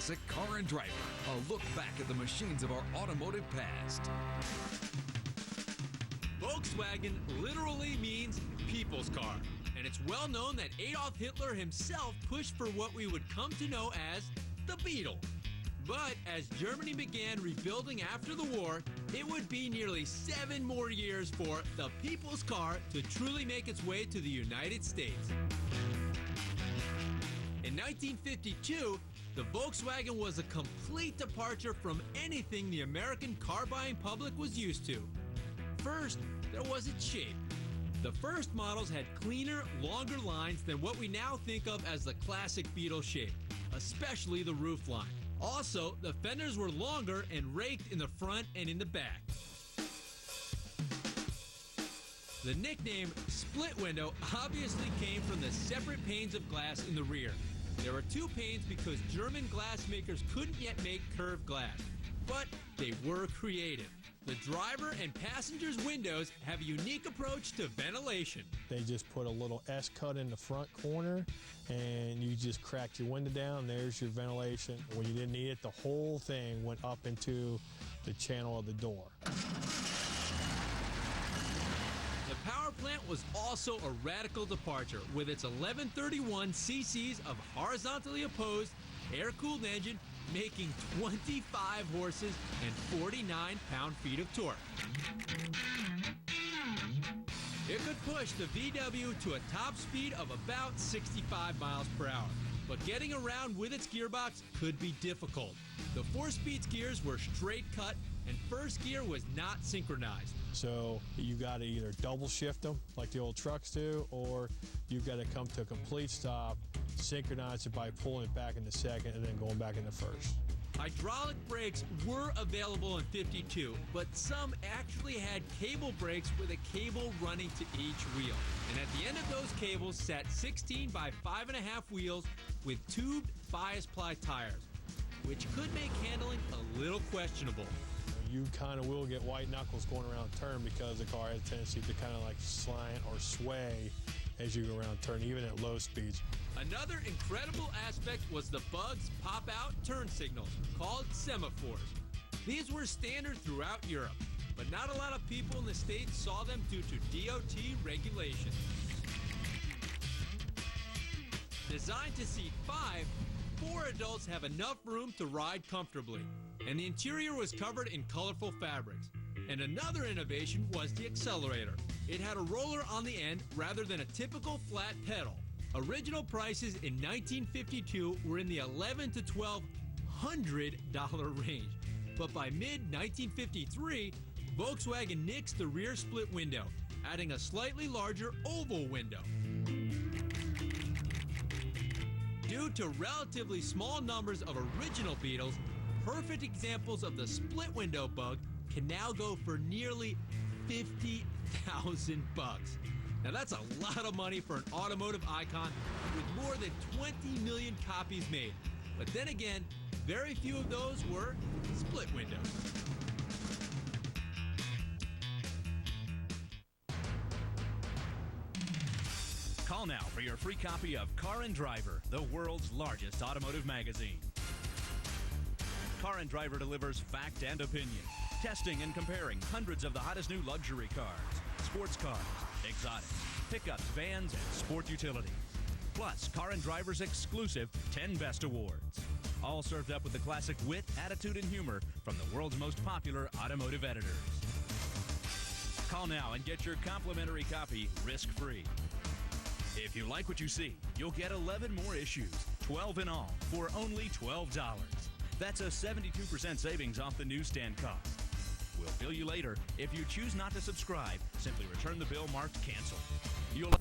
classic Car and Driver, a look back at the machines of our automotive past. Volkswagen literally means people's car, and it's well known that Adolf Hitler himself pushed for what we would come to know as the Beetle. But as Germany began rebuilding after the war, it would be nearly 7 more years for the people's car to truly make its way to the United States. In 1952, the Volkswagen was a complete departure from anything the American car-buying public was used to. First, there was its shape. The first models had cleaner, longer lines than what we now think of as the classic Beetle shape, especially the roofline. Also, the fenders were longer and raked in the front and in the back. The nickname split window obviously came from the separate panes of glass in the rear. There were 2 panes because German glass makers couldn't yet make curved glass, but they were creative. The driver and passenger's windows have a unique approach to ventilation. They just put a little S-cut in the front corner, and you just cracked your window down. There's your ventilation. When you didn't need it, the whole thing went up into the channel of the door. The power plant was also a radical departure with its 1131 cc's of horizontally opposed air-cooled engine making 25 horses and 49 pound-feet of torque. It could push the VW to a top speed of about 65 miles per hour, but getting around with its gearbox could be difficult. The 4-speed gears were straight cut and first gear was not synchronized. So you got to either double shift them like the old trucks do, or you've got to come to a complete stop, synchronize it by pulling it back into second and then going back into first. Hydraulic brakes were available in 52, but some actually had cable brakes with a cable running to each wheel. And at the end of those cables sat 16 by 5.5 wheels with tubed bias ply tires, which could make handling a little questionable. You kind of will get white knuckles going around a turn because the car has a tendency to kind of like slant or sway as you go around a turn, even at low speeds. Another incredible aspect was the Bug's pop-out turn signals, called semaphores. These were standard throughout Europe, but not a lot of people in the States saw them due to DOT regulations. Designed to seat 5, 4 adults have enough room to ride comfortably, and the interior was covered in colorful fabrics. And another innovation was the accelerator. It had a roller on the end rather than a typical flat pedal. Original prices in 1952 were in the $1,100 to $1,200 range. But by mid-1953, Volkswagen nixed the rear split window, adding a slightly larger oval window. Due to relatively small numbers of original Beetles, perfect examples of the split window Bug can now go for nearly $50,000. Now that's a lot of money for an automotive icon with more than 20 million copies made. But then again, very few of those were split windows. Call now for your free copy of Car and Driver, the world's largest automotive magazine. Car and Driver delivers fact and opinion, testing and comparing hundreds of the hottest new luxury cars, sports cars, exotics, pickups, vans, and sport utilities. Plus, Car and Driver's exclusive 10 Best Awards. All served up with the classic wit, attitude, and humor from the world's most popular automotive editors. Call now and get your complimentary copy risk-free. If you like what you see, you'll get 11 more issues, 12 in all, for only $12. That's a 72% savings off the newsstand cost. We'll bill you later. If you choose not to subscribe, simply return the bill marked cancel. You'll